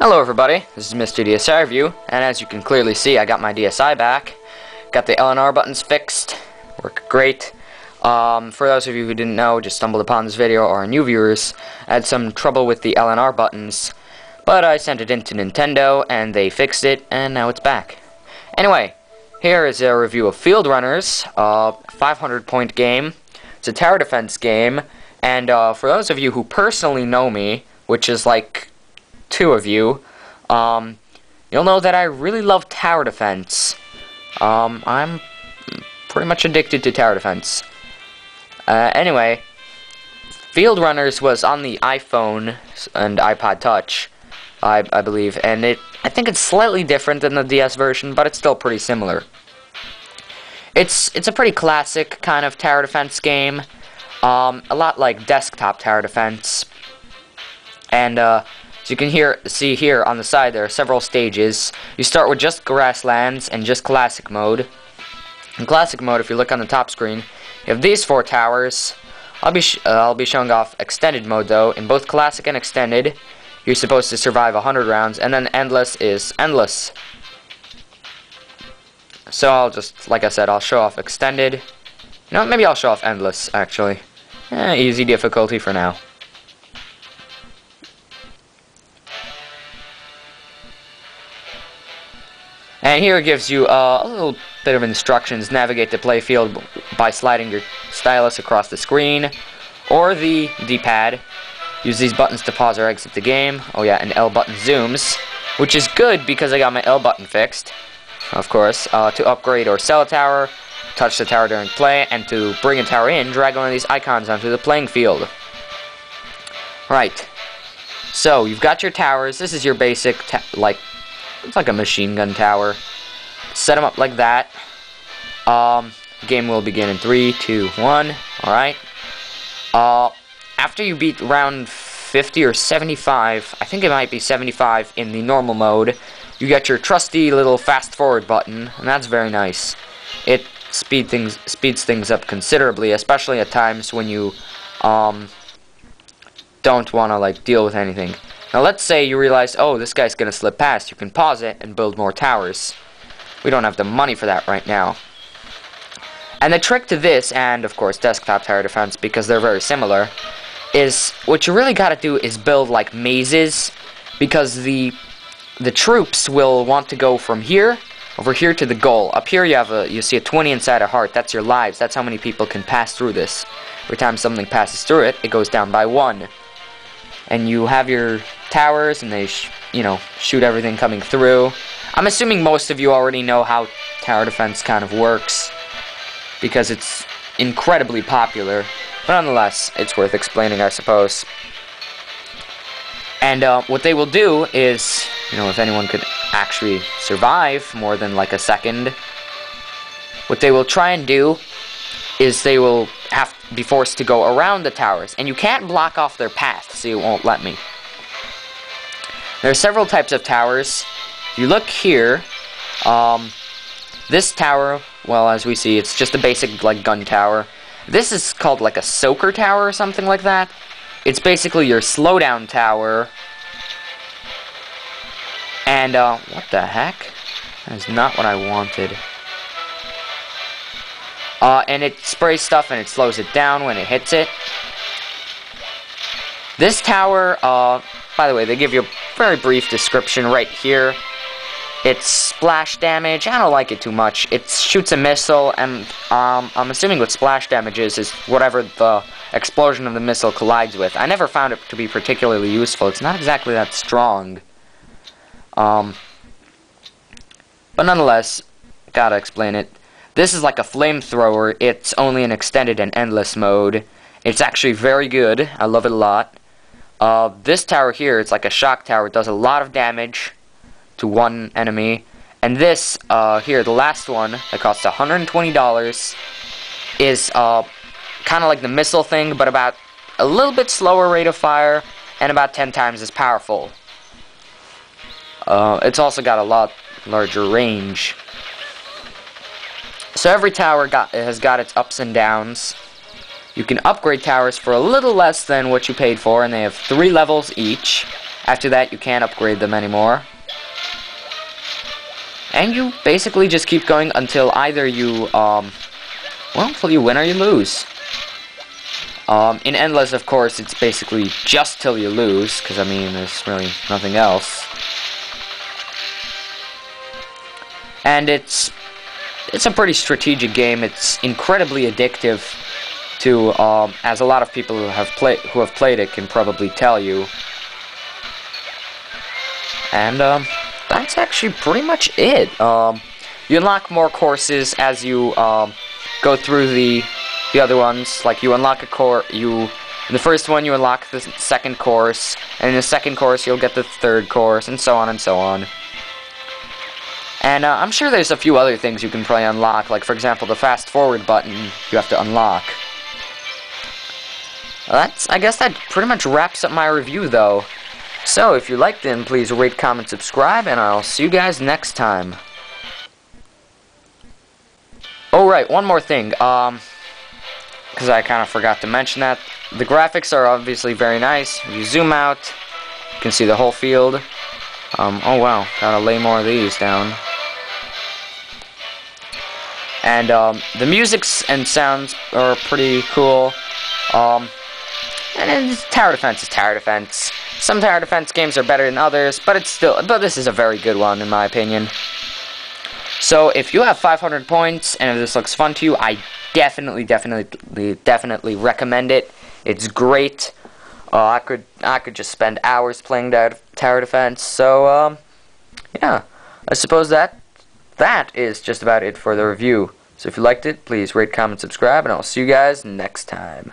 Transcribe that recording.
Hello everybody, this is Mr. DSI Review, and as you can clearly see, I got my DSI back. Got the L and R buttons fixed, work great. For those of you who didn't know, just stumbled upon this video, or are new viewers, I had some trouble with the L and R buttons, but I sent it in to Nintendo, and they fixed it, and now it's back. Anyway, here is a review of Fieldrunners, a 500-point game. It's a tower defense game, and for those of you who personally know me, which is like two of you, you'll know that I really love tower defense. I'm pretty much addicted to tower defense. Anyway, Fieldrunners was on the iPhone and iPod Touch, I believe, and I think it's slightly different than the DS version, but it's still pretty similar. It's a pretty classic kind of tower defense game, a lot like desktop tower defense, and as you can see here on the side, there are several stages. You start with just grasslands and just classic mode. In classic mode, if you look on the top screen, you have these 4 towers. I'll be showing off extended mode though. In both classic and extended, you're supposed to survive 100 rounds, and then endless is endless. So I'll just, like I said, I'll show off extended. You know what, maybe I'll show off endless actually. Easy difficulty for now. And here it gives you a little bit of instructions. Navigate the playfield by sliding your stylus across the screen, or the D-pad. Use these buttons to pause or exit the game. Oh yeah, and L button zooms, which is good because I got my L button fixed, of course. To upgrade or sell a tower, touch the tower during play, and to bring a tower in, drag one of these icons onto the playing field. Right. So, you've got your towers. This is your basic, it's like a machine gun tower. Set them up like that. The game will begin in 3, 2, 1. Alright. After you beat round 50 or 75, I think it might be 75 in the normal mode, you get your trusty little fast forward button, and that's very nice. It speeds things up considerably, especially at times when you don't want to deal with anything. Now let's say you realize, oh, this guy's gonna slip past. You can pause it and build more towers. We don't have the money for that right now. And the trick to this, and of course desktop tower defense, because they're very similar, is what you really gotta do is build like mazes, because the troops will want to go from here over here to the goal. Up here you see a 20 inside a heart. That's your lives. That's how many people can pass through this. Every time something passes through it, it goes down by 1. And you have your towers, and they shoot everything coming through. I'm assuming most of you already know how tower defense kind of works, because it's incredibly popular, but nonetheless, it's worth explaining, I suppose. And what they will do is, if anyone could actually survive more than like a second, what they will try and do is they will have to be forced to go around the towers, and you can't block off their path, so it won't let me. There are several types of towers. If you look here, this tower, well, as we see, it's just a basic gun tower. This is called like a soaker tower or something like that. It's basically your slowdown tower. And what the heck? That is not what I wanted. And it sprays stuff and it slows it down when it hits it. This tower, by the way, they give you a very brief description right here. It's splash damage. I don't like it too much. It shoots a missile, and I'm assuming what splash damage is whatever the explosion of the missile collides with. I never found it to be particularly useful. It's not exactly that strong. But nonetheless, gotta explain it. This is like a flamethrower. It's only in extended and endless mode. It's actually very good. I love it a lot. This tower here, it's like a shock tower. It does a lot of damage to one enemy. And this here, the last one, that costs $120, is kind of like the missile thing, but about a little bit slower rate of fire and about 10 times as powerful. It's also got a lot larger range. So every tower has got its ups and downs. You can upgrade towers for a little less than what you paid for, and they have 3 levels each. After that, you can't upgrade them anymore. And you basically just keep going until either you, well, until you win or you lose. In Endless, of course, it's basically just till you lose, because, I mean, there's really nothing else. And it's a pretty strategic game. It's incredibly addictive to, as a lot of people who have played it can probably tell you. And, that's actually pretty much it. You unlock more courses as you, go through the other ones. Like, you unlock in the first one you unlock the second course, and in the second course you'll get the third course, and so on and so on. And I'm sure there's a few other things you can probably unlock, like for example the fast forward button you have to unlock. I guess that pretty much wraps up my review though. So if you liked it, please rate, comment, subscribe, and I'll see you guys next time. Oh right, one more thing, because I kind of forgot to mention that. The graphics are obviously very nice. If you zoom out, you can see the whole field. Oh wow, gotta lay more of these down. And the musics and sounds are pretty cool. And tower defense is tower defense. Some tower defense games are better than others, but this is a very good one in my opinion. So if you have 500 points and if this looks fun to you, I definitely recommend it. It's great. I could just spend hours playing tower defense. So yeah, I suppose that is just about it for the review. So if you liked it, please rate, comment, subscribe, and I'll see you guys next time.